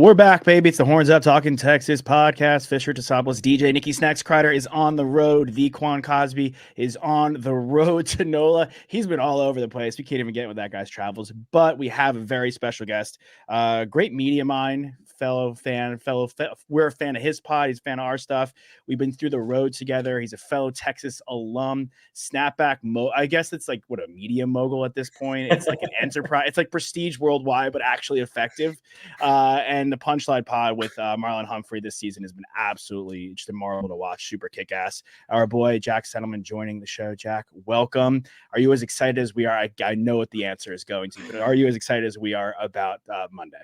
We're back, baby. It's the Horns Up Talking Texas podcast. Fisher Tosopoulos, DJ Nikki Snacks Kreider is on the road. The Quan Cosby is on the road to NOLA. He's been all over the place. We can't even get with that guy's travels, but we have a very special guest, great media mind, we're a fan of his pod. He's a fan of our stuff. We've been through the road together. He's a fellow Texas alum, snapback. I guess it's like a media mogul at this point. It's like an enterprise. It's like prestige worldwide, but actually effective. And the Punchline Pod with Marlon Humphrey this season has been absolutely just a marvel to watch. Super kick ass. Our boy Jack Settleman joining the show. Jack, welcome. Are you as excited as we are? I know what the answer is going to, but are you as excited as we are about Monday?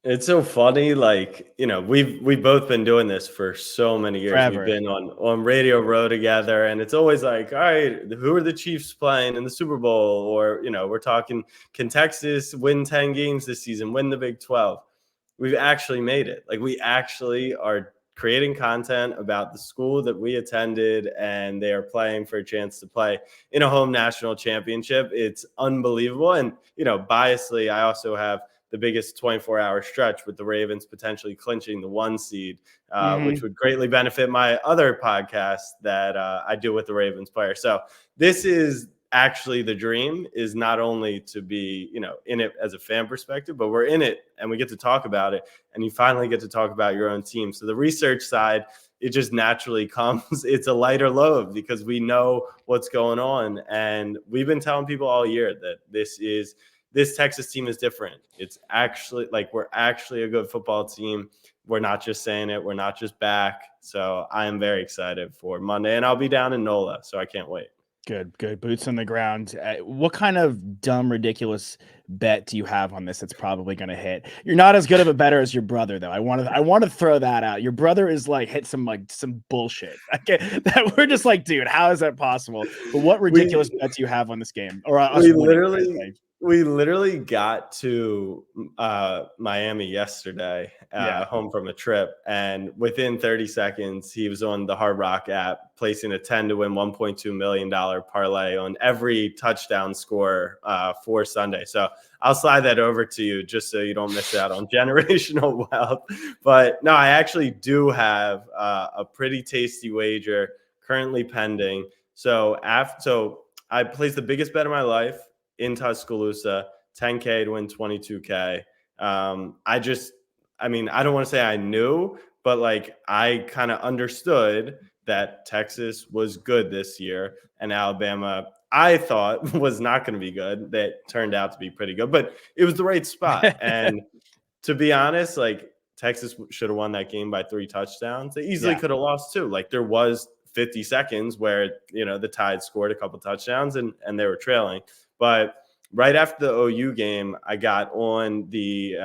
It's so funny, we've both been doing this for so many years. Forever. We've been on Radio Row together, and it's always like, all right, who are the Chiefs playing in the Super Bowl? Or, we're talking, can Texas win 10 games this season, win the Big 12? We've actually made it. Like, we actually are creating content about the school that we attended, and they are playing for a chance to play in a home national championship. It's unbelievable. And, biasly, I also have the biggest 24-hour stretch with the Ravens potentially clinching the 1 seed, which would greatly benefit my other podcast that I do with the Ravens player. So this is actually the dream, is not only to be, in it as a fan perspective, but we're in it and we get to talk about it, and you finally get to talk about your own team. So the research side, it just naturally comes. It's a lighter load because we know what's going on. And we've been telling people all year that this Texas team is different. It's actually we're actually a good football team. We're not just saying it. We're not just back. So I am very excited for Monday, and I'll be down in NOLA, so I can't wait. Good. Boots on the ground. What kind of dumb, ridiculous bet do you have on this that's probably going to hit? You're not as good of a bettor as your brother, though. I want to throw that out. Your brother is hit some bullshit. That we're just dude, how is that possible? But what ridiculous bet do you have on this game? Or us we literally got to Miami yesterday, home from a trip, and within 30 seconds, he was on the Hard Rock app placing a 10 to win $1.2 million parlay on every touchdown score for Sunday. So I'll slide that over to you just so you don't miss out on generational wealth. But no, I actually do have a pretty tasty wager currently pending. So I placed the biggest bet of my life in Tuscaloosa, 10K to win 22K. I don't want to say I knew, but I kind of understood that Texas was good this year, and Alabama, I thought, was not going to be good. That turned out to be pretty good, but it was the right spot. And to be honest, Texas should have won that game by 3 touchdowns. They easily could have lost too. There was 50 seconds where, the Tide scored a couple touchdowns and they were trailing. But right after the OU game, I got on the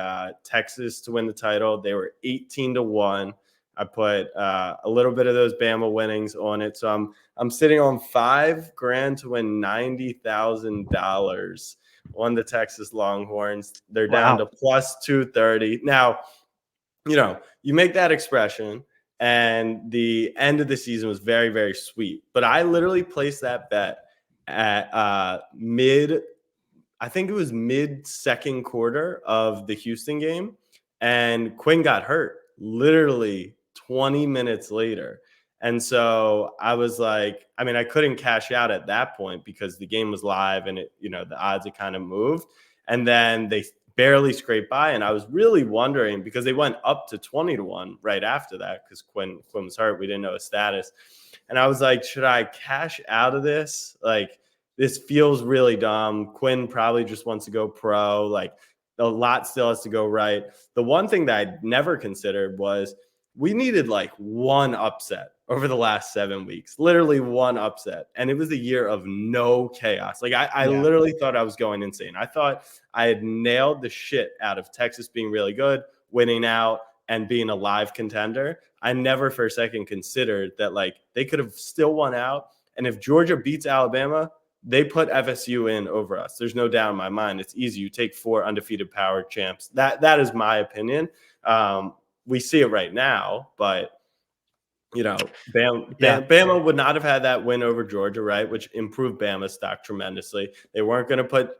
Texas to win the title. They were 18-1. I put a little bit of those Bama winnings on it. So I'm sitting on $5,000 to win $90,000 on the Texas Longhorns. They're down to plus 230. Now, you make that expression, and the end of the season was very, very sweet. But I literally placed that bet at mid second quarter of the Houston game, and Quinn got hurt literally 20 minutes later. And so I was I couldn't cash out at that point because the game was live and the odds had kind of moved, and then they barely scraped by. And I was really wondering, because they went up to 20-1 right after that because Quinn was hurt. We didn't know his status. And I was like, should I cash out of this? This feels really dumb. Quinn probably just wants to go pro. A lot still has to go right. The one thing that I never considered was we needed one upset over the last 7 weeks, literally one upset. And it was a year of no chaos. I literally thought I was going insane. I thought I had nailed the shit out of Texas being really good, winning out, and being a live contender. I never for a second considered that they could have still won out. And if Georgia beats Alabama, they put FSU in over us. There's no doubt in my mind. It's easy. You take 4 undefeated power champs. That is my opinion. We see it right now, but Bama would not have had that win over Georgia, right? Which improved Bama's stock tremendously. They weren't going to put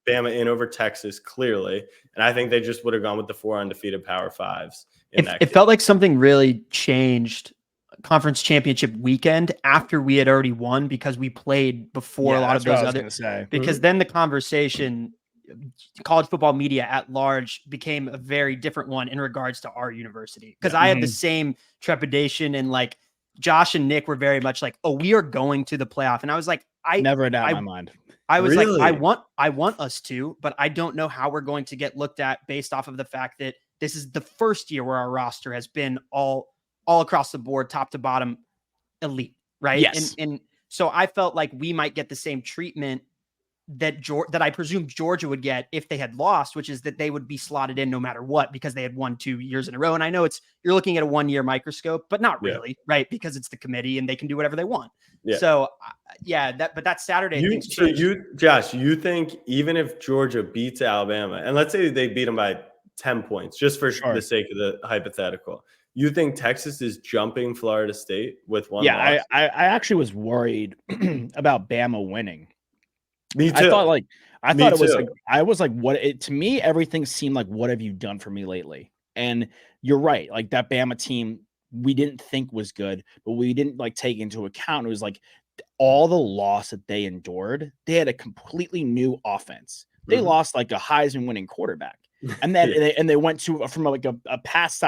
Bama in over Texas clearly, and I think they just would have gone with the 4 undefeated Power Fives. It felt like something really changed conference championship weekend after we had already won because we played before a lot of those other. Because then the conversation, college football media at large, became a very different one in regards to our university. Because I had the same trepidation, and like Josh and Nick were very much like, "Oh, we are going to the playoff," and I was like, never a doubt in my mind. I was like, I want us to, but I don't know how we're going to get looked at based off of the fact that this is the first year where our roster has been all across the board, top to bottom, elite, right? Yes. And so I felt like we might get the same treatment that I presume Georgia would get if they had lost, which is that they would be slotted in no matter what because they had won 2 years in a row. And I know you're looking at a 1 year microscope, but not really, right? Because it's the committee and they can do whatever they want. Yeah. So but that Saturday. Josh, you think even if Georgia beats Alabama, and let's say they beat them by 10 points, just for the sake of the hypothetical, you think Texas is jumping Florida State with one loss? I actually was worried about Bama winning. Me too. I thought it was like, I was like, to me, everything seemed like, what have you done for me lately? And you're right. Like that Bama team, we didn't think was good, but we didn't like take into account. It was like all the loss that they endured. They had a completely new offense. They lost like a Heisman winning quarterback. And then they went from like a pass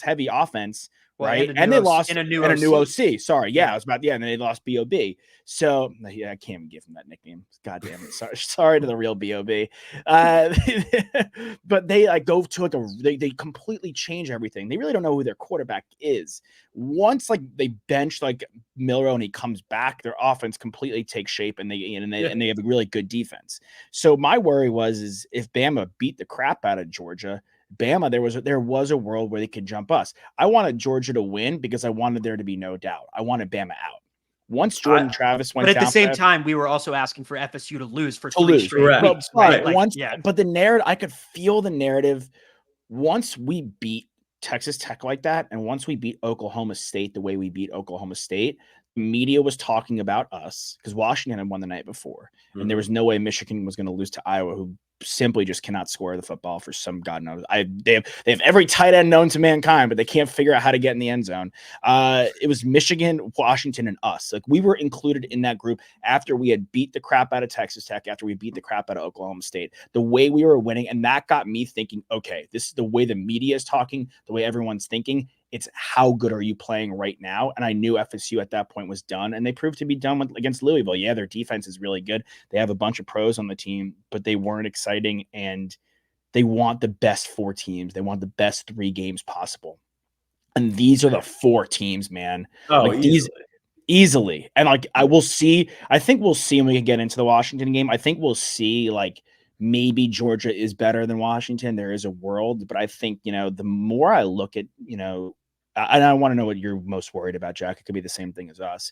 heavy offense, right? And they lost in a new OC. Sorry, I was about and then they lost BOB. So I can't even give him that nickname. God damn it. Sorry to the real BOB. But they like go to like they completely change everything. They really don't know who their quarterback is. Once like they bench like Milroe and he comes back, their offense completely takes shape and they have a really good defense. So my worry was if Bama beat the crap out of Georgia, Bama, there was a world where they could jump us. I wanted Georgia to win because I wanted there to be no doubt. I wanted Bama out. Once Jordan Travis went down, but at the same time, we were also asking for FSU to lose for 3 straight weeks. But the narrative, I could feel the narrative. Once we beat Texas Tech like that, and once we beat Oklahoma State the way we beat Oklahoma State, the media was talking about us because Washington had won the night before, and there was no way Michigan was going to lose to Iowa, who simply just cannot score the football for some God knows. They have every tight end known to mankind, but they can't figure out how to get in the end zone. It was Michigan, Washington, and us. Like we were included in that group after we had beat the crap out of Texas Tech, after we beat the crap out of Oklahoma State. The way we were winning, and that got me thinking, okay, this is the way the media is talking, the way everyone's thinking. It's how good are you playing right now? And I knew FSU at that point was done, and they proved to be done against Louisville. Yeah, their defense is really good. They have a bunch of pros on the team, but they weren't exciting, and they want the best 4 teams. They want the best 3 games possible. And these are the 4 teams, man. Easily. And like I think we'll see when we can get into the Washington game. I think we'll see like maybe Georgia is better than Washington. There is a world, but I think, the more I look at, and I want to know what you're most worried about, Jack. It could be the same thing as us.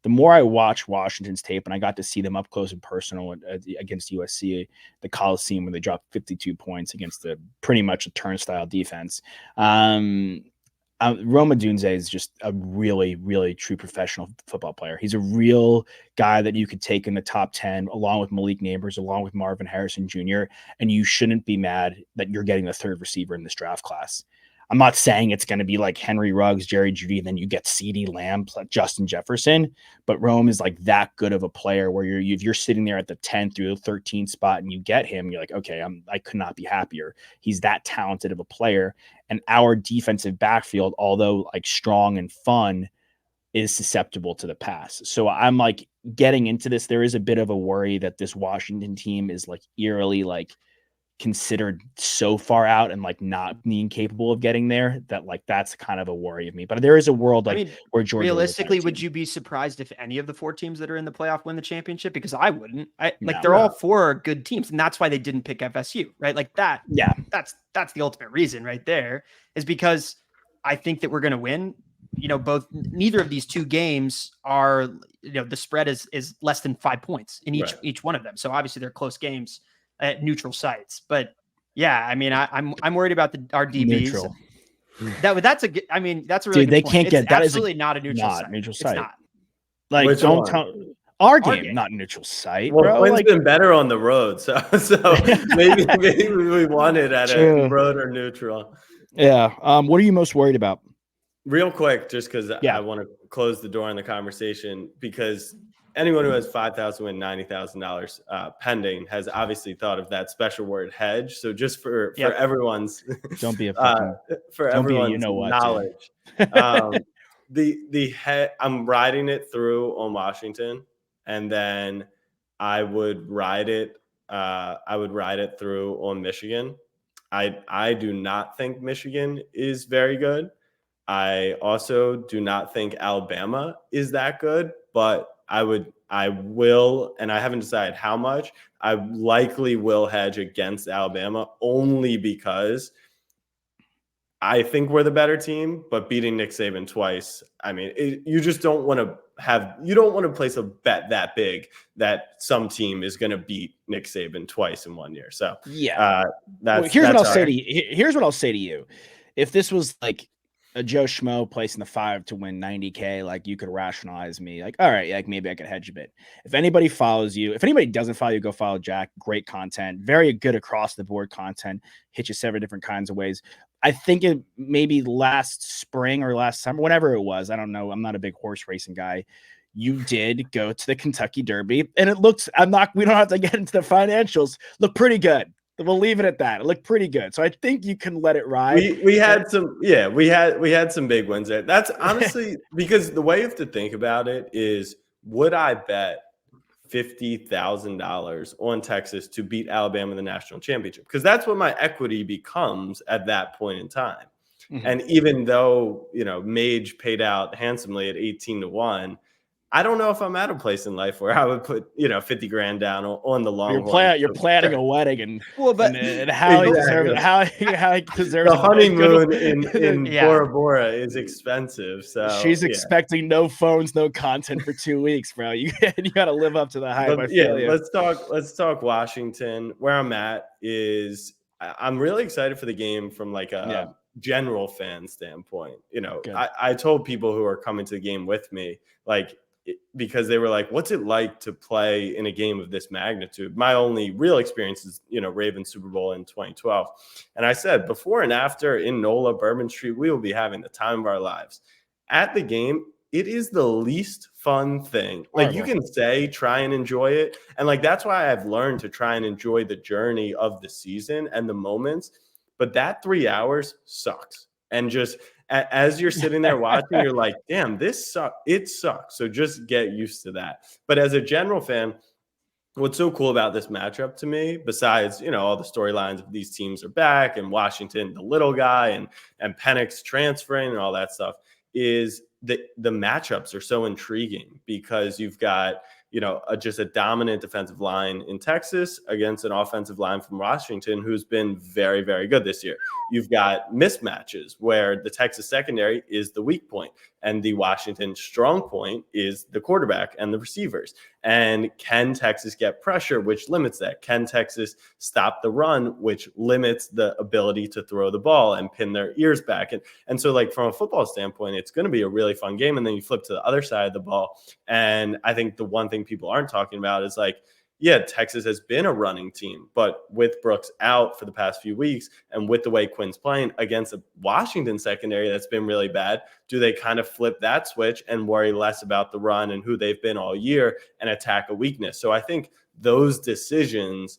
The more I watch Washington's tape, and I got to see them up close and personal against USC, the Coliseum, when they dropped 52 points against pretty much a turnstile defense. Roma Dunze is just a really, really true professional football player. He's a real guy that you could take in the top 10, along with Malik Neighbors, along with Marvin Harrison Jr., and you shouldn't be mad that you're getting the 3rd receiver in this draft class. I'm not saying it's going to be like Henry Ruggs, Jerry Jeudy, and then you get CeeDee Lamb, Justin Jefferson, but Rome is like that good of a player where if you're sitting there at the 10 through the 13 spot and you get him, you're like, okay, I could not be happier. He's that talented of a player. And our defensive backfield, although like strong and fun, is susceptible to the pass. So I'm like getting into this. There is a bit of a worry that this Washington team is like eerily like considered so far out and like not being capable of getting there that like that's kind of a worry of me. But there is a world where Georgia realistically, would you be surprised if any of the 4 teams that are in the playoff win the championship? Because I wouldn't. They're all 4 good teams, and that's why they didn't pick FSU, right? Like that. Yeah, that's the ultimate reason right there, is because I think that we're going to win. Neither of these 2 games are, the spread is less than 5 points in each one of them. So obviously they're close games at neutral sites. But yeah, I mean, I'm worried about our DBs. Neutral. That's a really they good can't point. get It's that. Absolutely not a neutral site. Neutral site. It's not. Like don't tell. Our game, not neutral site, well, bro. Quinn's been better on the road, so maybe we won it at a road or neutral. Yeah. What are you most worried about? Real quick, just because I want to close the door on the conversation, because anyone who has $5,000 win $90,000 pending has obviously thought of that special word hedge. So just for everyone's don't be a fucking, for everyone's knowledge, I'm riding it through on Washington, and then I would ride it through on Michigan. I do not think Michigan is very good. I also do not think Alabama is that good, but I will, and I haven't decided how much, I likely will hedge against Alabama only because I think we're the better team, but beating Nick Saban twice, I mean, you just don't want to place a bet that big that some team is going to beat Nick Saban twice in 1 year. So here's what I'll say to you. Here's what I'll say to you. If this was like a Joe Schmo placing the 5 to win 90K, like you could rationalize me, like, all right, like maybe I could hedge a bit. If anybody follows you, if anybody doesn't follow you, go follow Jack. Great content, very good across the board content, hit you 7 different kinds of ways. I think it maybe last spring or last summer, whatever it was, I don't know. I'm not a big horse racing guy. You did go to the Kentucky Derby, and it looks, we don't have to get into the financials, look pretty good. We'll leave it at that. It looked pretty good. So I think you can let it ride. We had some big wins there. That's honestly because the way you have to think about it is, would I bet $50,000 on Texas to beat Alabama in the national championship? Because that's what my equity becomes at that point in time. Mm-hmm. And even though, Mage paid out handsomely at 18-1, I don't know if I'm at a place in life where I would put, 50 grand down on the Longhorn. You're planning a wedding, and how he deserves the honeymoon in Bora Bora is expensive. So she's expecting no phones, no content for 2 weeks, bro. You got to live up to the hype. Let's talk Washington. Where I'm at is I'm really excited for the game from like a general fan standpoint. I told people who are coming to the game with me, like, because they were like, what's it like to play in a game of this magnitude? My only real experience is, Ravens Super Bowl in 2012. And I said, before and after in NOLA, Bourbon Street, we will be having the time of our lives. At the game, it is the least fun thing. Like, you can say, try and enjoy it. And like, that's why I've learned to try and enjoy the journey of the season and the moments. But that 3 hours sucks. And just as you're sitting there watching, you're like, damn, this sucks. It sucks. So just get used to that. But as a general fan, what's so cool about this matchup to me, besides, all the storylines of these teams are back and Washington, the little guy, and Penix transferring and all that stuff, is the matchups are so intriguing because you've got, just a dominant defensive line in Texas against an offensive line from Washington who's been very, very good this year. You've got mismatches where the Texas secondary is the weak point and the Washington strong point is the quarterback and the receivers. And can Texas get pressure, which limits that? Can Texas stop the run, which limits the ability to throw the ball and pin their ears back? And so, like, from a football standpoint, it's going to be a really fun game. And then you flip to the other side of the ball. And I think the one thing people aren't talking about is, like, yeah, Texas has been a running team, but with Brooks out for the past few weeks and with the way Quinn's playing against a Washington secondary that's been really bad, do they kind of flip that switch and worry less about the run and who they've been all year and attack a weakness? So I think those decisions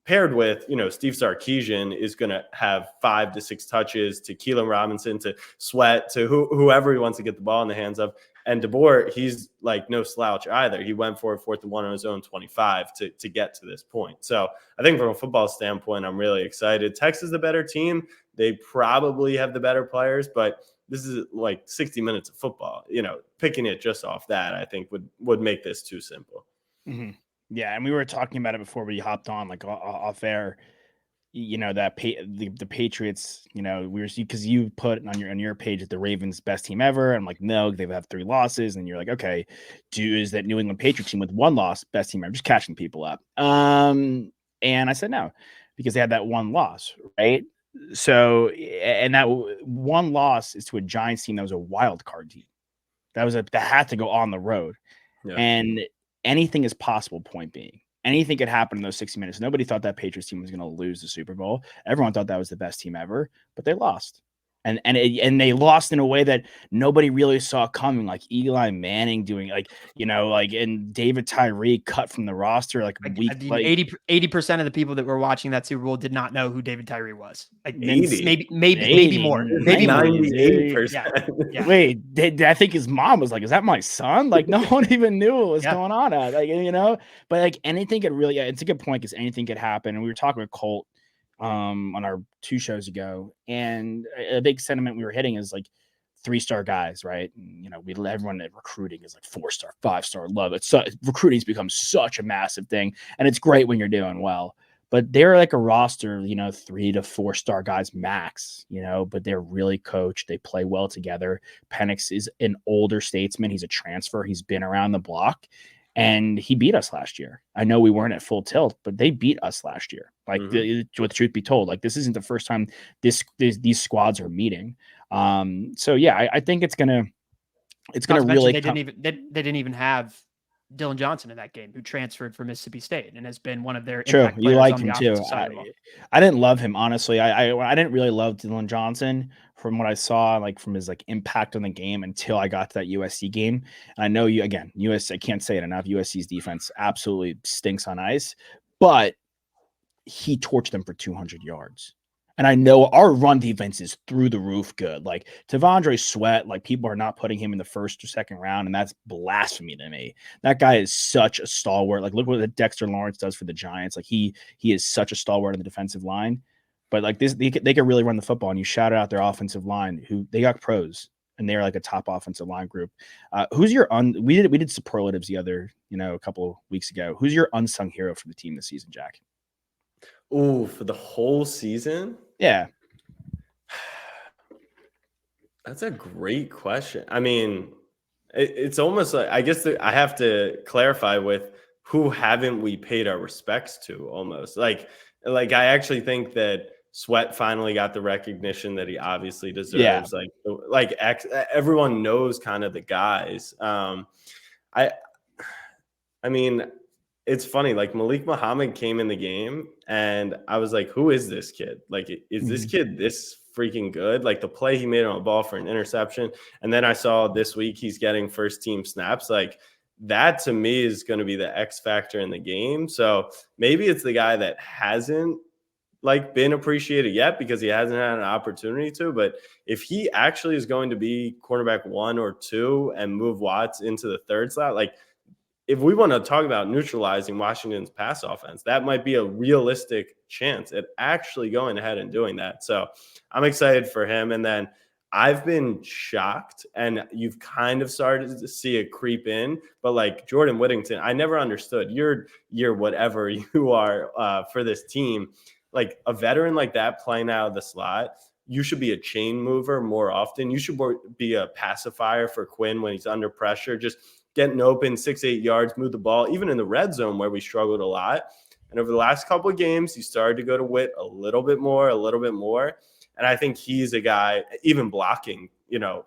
paired with, Steve Sarkisian is going to have 5 to 6 touches to Keelan Robinson, to Sweat, to whoever he wants to get the ball in the hands of. And DeBoer, he's like no slouch either. He went for a 4th and 1 on his own 25 to get to this point. So I think from a football standpoint, I'm really excited. Texas is the better team. They probably have the better players, but this is like 60 minutes of football. Picking it just off that, I think would make this too simple. Mm-hmm. Yeah, and we were talking about it before we hopped on, like off air. That the Patriots, we were, because you put on your page that the Ravens best team ever. I'm like, no, they have 3 losses, and you're like, okay, is that New England Patriot team with 1 loss best team ever? Just catching people up. And I said no, because they had that 1 loss, right? So, and that 1 loss is to a Giants team that was a wild card team. That had to go on the road, and anything is possible. Point being, anything could happen in those 60 minutes. Nobody thought that Patriots team was going to lose the Super Bowl. Everyone thought that was the best team ever, but they lost. And they lost in a way that nobody really saw coming, like Eli Manning doing and David Tyree cut from the roster week. 80% of the people that were watching that Super Bowl did not know who David Tyree was. Like 80, maybe more. Maybe 98%. Yeah. Wait, I think his mom was like, "Is that my son?" Like no one even knew what was going on. But like anything could really. It's a good point because anything could happen. And we were talking with Colt on our 2 shows ago, and a big sentiment we were hitting is like 3-star guys, right? And, everyone at recruiting is like 4-star, 5-star, love it. So recruiting's become such a massive thing, and it's great when you're doing well. But they're like a roster, 3 to 4-star guys max, but they're really coached. They play well together. Penix is an older statesman. He's a transfer. He's been around the block. And he beat us last year. I know we weren't at full tilt, but they beat us last year. Like, with truth be told, like this isn't the first time these squads are meeting. So yeah, I think it's gonna really. They didn't even have Dylan Johnson in that game, who transferred from Mississippi State and has been one of their impact players. You like on him the too. I didn't love him, honestly. I didn't really love Dylan Johnson from what I saw, like from his impact on the game until I got to that USC game. And I know I can't say it enough. USC's defense absolutely stinks on ice, but he torched them for 200 yards. And I know our run defense is through the roof good. Like T'Vondre Sweat, like people are not putting him in the first or second round, and that's blasphemy to me. That guy is such a stalwart. Like look what Dexter Lawrence does for the Giants. Like he is such a stalwart on the defensive line. But like this, they could really run the football. And you shouted out their offensive line, who they got pros, and they're like a top offensive line group. Who's your we did superlatives the other a couple of weeks ago. Who's your unsung hero for the team this season, Jack? Oh, for the whole season? Yeah. That's a great question. I mean, it's almost like, I guess I have to clarify with who haven't we paid our respects to almost. Like I actually think that Sweat finally got the recognition that he obviously deserves. Yeah. Everyone knows kind of the guys. I mean, it's funny, like Malik Muhammad came in the game and I was like, who is this kid? Like, is this kid this freaking good? Like the play he made on a ball for an interception. And then I saw this week he's getting first team snaps. Like that to me is going to be the X factor in the game. So maybe it's the guy that hasn't been appreciated yet because he hasn't had an opportunity to. But if he actually is going to be cornerback 1 or 2 and move Watts into the third slot, like, if we want to talk about neutralizing Washington's pass offense, that might be a realistic chance at actually going ahead and doing that. So I'm excited for him. And then I've been shocked, and you've kind of started to see it creep in, but like Jordan Whittington, I never understood. You're whatever you are for this team. Like a veteran like that playing out of the slot, you should be a chain mover more often. You should be a pacifier for Quinn when he's under pressure. Just getting open 6-8 yards, move the ball, even in the red zone where we struggled a lot. And over the last couple of games, he started to go to Witt a little bit more. And I think he's a guy, even blocking,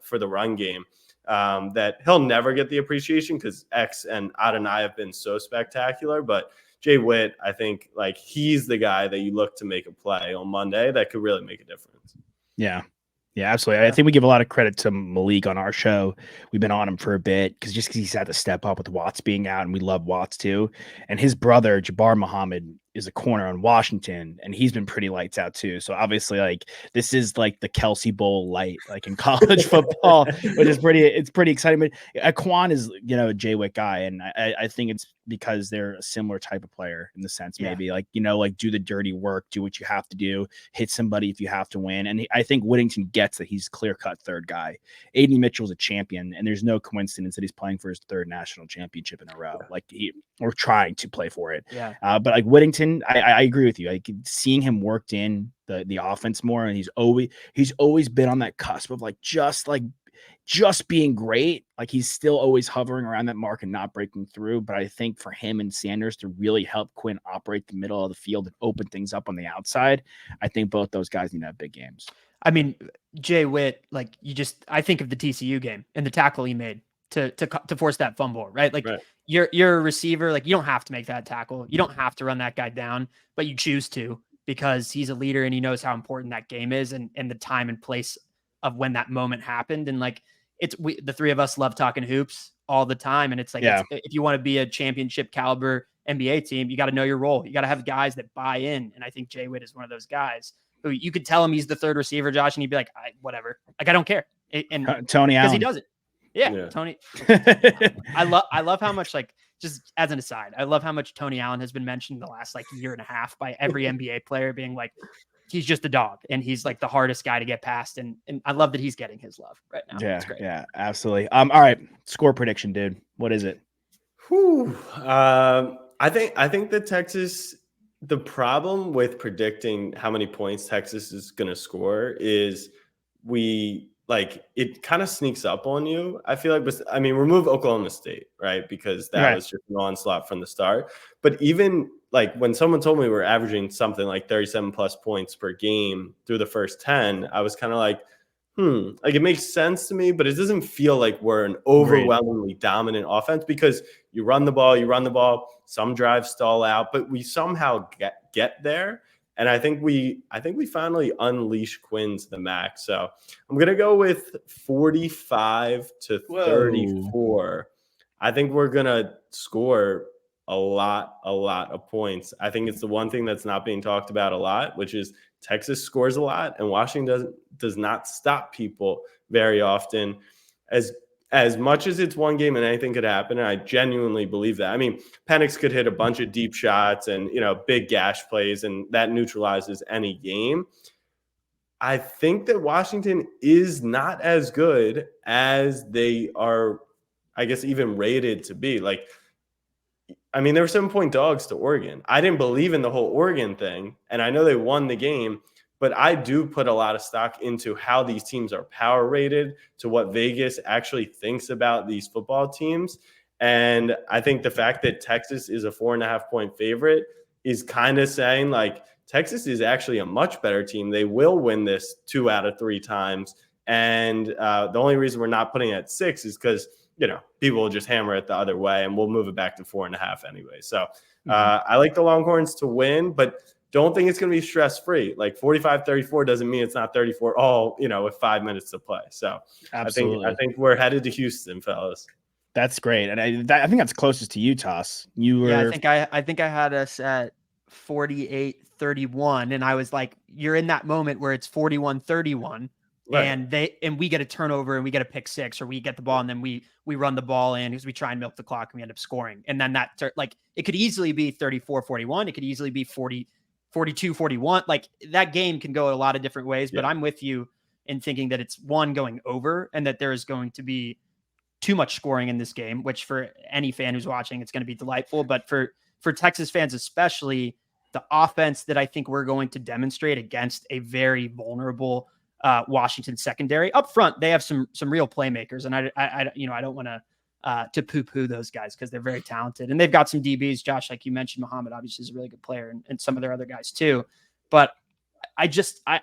for the run game, that he'll never get the appreciation because X and Adonai have been so spectacular. But Jay Witt, I think he's the guy that you look to make a play on Monday that could really make a difference. Yeah. Yeah, absolutely. I think we give a lot of credit to Malik on our show. We've been on him for a bit because he's had to step up with Watts being out, and we love Watts too. And his brother, Jabbar Muhammad, is a corner on Washington, and he's been pretty lights out too. So obviously, this is like the Kelsey Bowl light, like in college football, which is pretty exciting. But Quan is, a Jay Witt guy, and I think it's because they're a similar type of player in the sense, maybe do the dirty work, do what you have to do, hit somebody if you have to win. And I think Whittington gets that he's clear-cut third guy. Aiden Mitchell's a champion, and there's no coincidence that he's playing for his third national championship in a row. We're trying to play for it. Yeah. But Whittington, I agree with you. Seeing him worked in the offense more, and he's always been on that cusp of just being great. He's still always hovering around that mark and not breaking through. But I think for him and Sanders to really help Quinn operate the middle of the field and open things up on the outside, I think both those guys need to have big games. I mean, Jay Witt, I think of the TCU game and the tackle he made to force that fumble, right? Like you're a receiver, like you don't have to make that tackle. You don't have to run that guy down, but you choose to because he's a leader and he knows how important that game is and the time and place of when that moment happened. And like the three of us love talking hoops all the time. And it's like, if you want to be a championship caliber NBA team, you got to know your role. You got to have guys that buy in. And I think Jay Witt is one of those guys who you could tell him he's the third receiver, Josh, and he'd be like, whatever. Like, I don't care. And Tony Allen, because he does it. Yeah. Tony. I love how much, like, just as an aside, I love how much Tony Allen has been mentioned the last like year and a half by every NBA player being like, he's just a dog and he's like the hardest guy to get past. And I love that he's getting his love right now. Yeah. It's great. Yeah, absolutely. All right. Score prediction, dude. What is it? I think that Texas, the problem with predicting how many points Texas is going to score is it kind of sneaks up on you. I feel like, but I mean, remove Oklahoma State, right? Because that was just an onslaught from the start. But even like when someone told me we're averaging something like 37 plus points per game through the first 10, I was kind of like, like it makes sense to me, but it doesn't feel like we're an overwhelmingly dominant offense because you run the ball, some drives stall out, but we somehow get there. And I think we finally unleash Quinn to the max. So I'm going to go with 45 to 34. I think we're going to score a lot of points. I think it's the one thing that's not being talked about a lot, which is Texas scores a lot and Washington does not stop people very often. As much as it's one game and anything could happen, and I genuinely believe that. I mean, Penix could hit a bunch of deep shots and, big gash plays, and that neutralizes any game. I think that Washington is not as good as they are, I guess, even rated to be. Like, I mean, they were 7-point dogs to Oregon. I didn't believe in the whole Oregon thing, and I know they won the game, but I do put a lot of stock into how these teams are power rated, to what Vegas actually thinks about these football teams. And I think the fact that Texas is a 4.5-point favorite is kind of saying like Texas is actually a much better team. They will win this 2 out of 3 times. And the only reason we're not putting it at 6 is because, people will just hammer it the other way and we'll move it back to 4.5 anyway. So I like the Longhorns to win, but don't think it's going to be stress-free. Like 45-34 doesn't mean it's not 34 all, with 5 minutes to play. So absolutely. I think we're headed to Houston, fellas. That's great. And I think that's closest to Utah's. I think I had us at 48-31. And I was like, you're in that moment where it's 41-31. Right. And we get a turnover and we get a pick 6 or we get the ball and then we run the ball in because we try and milk the clock and we end up scoring. And then it could easily be 34-41. It could easily be 42-41. Like that game can go a lot of different ways, but I'm with you in thinking that it's one going over and that there is going to be too much scoring in this game, which for any fan who's watching, it's going to be delightful. But for Texas fans, especially the offense that I think we're going to demonstrate against a very vulnerable Washington secondary up front, they have some real playmakers. And I don't want to poo-poo those guys because they're very talented and they've got some DBs. Josh, like you mentioned, Muhammad obviously is a really good player and some of their other guys too. But I've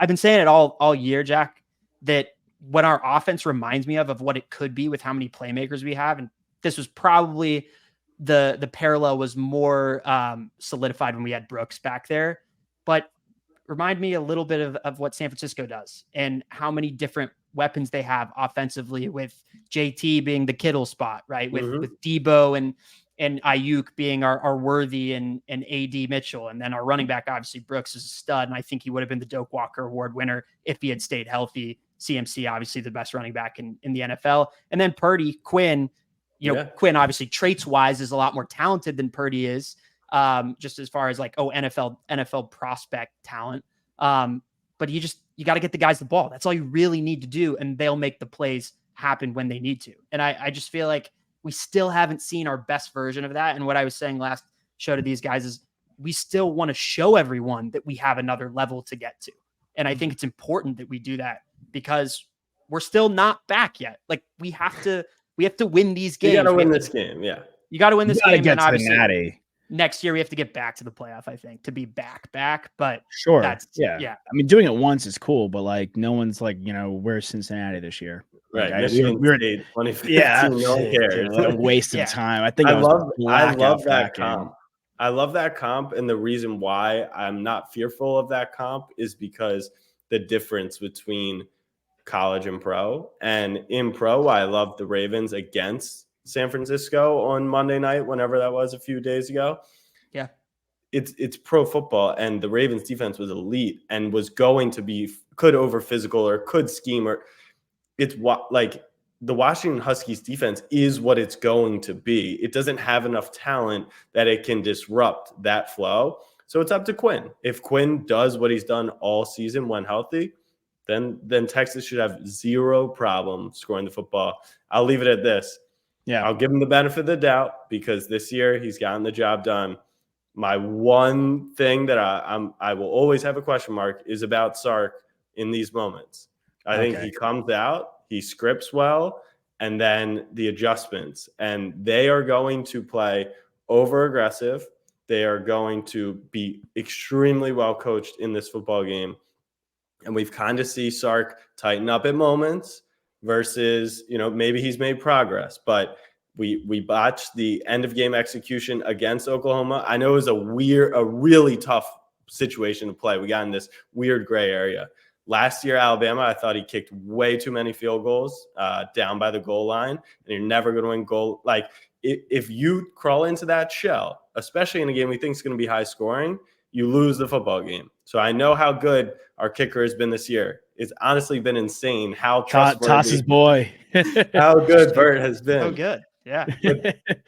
been saying it all year, Jack, that when our offense reminds me of what it could be with how many playmakers we have. And this was probably the parallel was more solidified when we had Brooks back there, but remind me a little bit of what San Francisco does and how many different weapons they have offensively, with JT being the Kittle spot, right? With Debo and Ayuk being our Worthy and AD Mitchell. And then our running back, obviously Brooks is a stud. And I think he would have been the Doak Walker Award winner if he had stayed healthy. CMC, obviously the best running back in the NFL. And then Purdy, Quinn, Quinn obviously traits wise is a lot more talented than Purdy is. Just as far as like, NFL prospect talent. But you got to get the guys the ball. That's all you really need to do. And they'll make the plays happen when they need to. And I just feel like we still haven't seen our best version of that. And what I was saying last show to these guys is we still want to show everyone that we have another level to get to. And I think it's important that we do that because we're still not back yet. Like we have to win these games. You got to win this game. Yeah. You got to win this game. And obviously next year we have to get back to the playoff, I think, to be back. But sure. Yeah. I mean, doing it once is cool, but like no one's like, where's Cincinnati this year? Right, Okay, Michigan so State 2015. yeah, No one cares. what a waste of time. I think I I was love that that comp. game. I love that comp, and the reason why I'm not fearful of that comp is because the difference between college and pro. And in pro, I love the Ravens against San Francisco on Monday night, whenever that was a few days ago. Yeah. It's pro football, and the Ravens defense was elite and was going to be could over physical or could scheme, or it's what like the Washington Huskies defense is what it's going to be. It doesn't have enough talent that it can disrupt that flow. So it's up to Quinn. If Quinn does what he's done all season when healthy, then Texas should have zero problem scoring the football. I'll leave it at this. Yeah. I'll give him the benefit of the doubt because this year he's gotten the job done. My one thing that I will always have a question mark is about Sark in these moments. I think he comes out, he scripts well, and then the adjustments. And they are going to play over aggressive. They are going to be extremely well coached in this football game. And we've kind of see Sark tighten up at moments versus, maybe he's made progress. But we botched the end of game execution against Oklahoma. I know it was a really tough situation to play. We got in this weird gray area. Last year, Alabama, I thought he kicked way too many field goals down by the goal line, and you're never going to win goal. Like if you crawl into that shell, especially in a game we think is going to be high scoring, you lose the football game. So I know how good our kicker has been this year. It's honestly been insane how trustworthy. Toss's boy. How good Bert has been. So good. Yeah.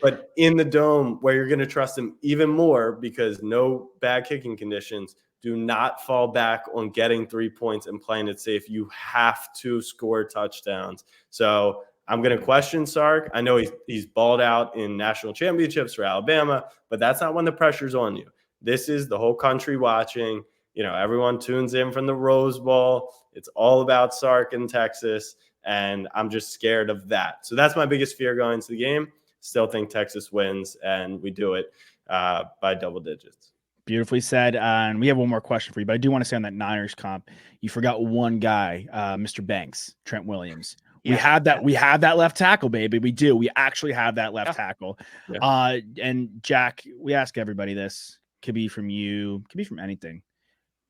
But in the dome where you're going to trust him even more because no bad kicking conditions, do not fall back on getting 3 points and playing it safe. You have to score touchdowns. So I'm going to question Sark. I know he's balled out in national championships for Alabama, but that's not when the pressure's on you. This is the whole country watching. Everyone tunes in from the Rose Bowl. It's all about Sark in Texas, and I'm just scared of that. So that's my biggest fear going into the game. Still think Texas wins, and we do it by double digits. Beautifully said. And we have one more question for you, but I do want to say on that Niners comp, you forgot one guy, Mr. Banks, Trent Williams. Yeah. We have that left tackle, baby. We do. We actually have that left tackle. Yeah. And Jack, we ask everybody this. Could be from you, could be from anything.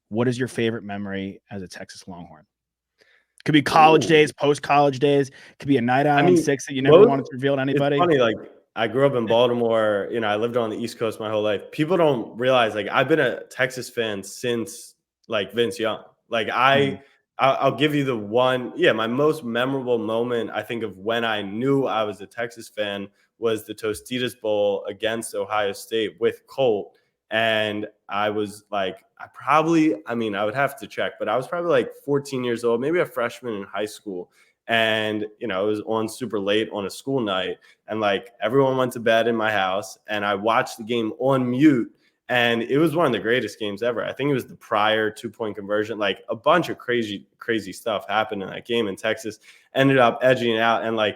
What is your favorite memory as a Texas Longhorn? Could be college days, post-college days. Could be a night out on 6 that you never wanted to reveal to anybody. It's funny, I grew up in Baltimore. I lived on the East Coast my whole life. People don't realize, I've been a Texas fan since, Vince Young. I'll give you the one. Yeah, my most memorable moment, I think, of when I knew I was a Texas fan was the Tostitos Bowl against Ohio State with Colt. And I was I would have to check, but I was probably 14 years old, maybe a freshman in high school. And, it was on super late on a school night, and everyone went to bed in my house, and I watched the game on mute. And it was one of the greatest games ever. I think it was the prior 2-point conversion. A bunch of crazy stuff happened in that game, and Texas ended up edging it out. And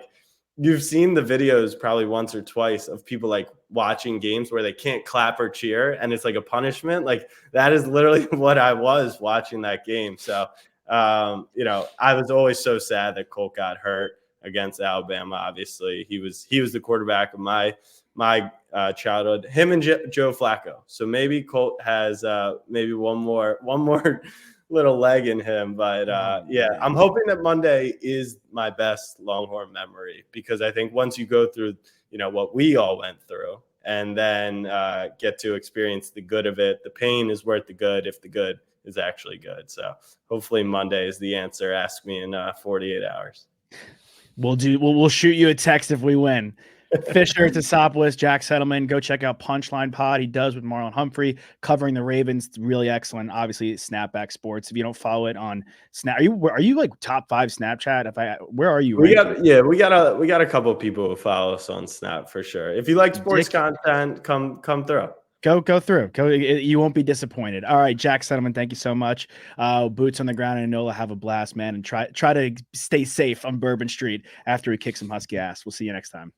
you've seen the videos probably once or twice of people watching games where they can't clap or cheer, and it's a punishment. That is literally what I was watching that game. So, I was always so sad that Colt got hurt against Alabama. Obviously, he was the quarterback of my childhood. Him and Joe Flacco. So maybe Colt has maybe one more little leg in him. But yeah, I'm hoping that Monday is my best Longhorn memory, because I think once you go through, what we all went through, and then get to experience the good of it, the pain is worth the good if the good is actually good. So hopefully Monday is the answer. Ask me in 48 hours. We'll shoot you a text if we win. Fisher Tassopoulos, Jack Settleman. Go check out Punchline Pod. He does with Marlon Humphrey, covering the Ravens. It's really excellent. Obviously, Snapback Sports. If you don't follow it on Snap, are you top 5 Snapchat? Where are you? We got a couple of people who follow us on Snap for sure. If you like sports content, come through. Go through. You won't be disappointed. All right, Jack Settleman, thank you so much. Boots on the ground and Nola, have a blast, man, and try to stay safe on Bourbon Street after we kick some Husky ass. We'll see you next time.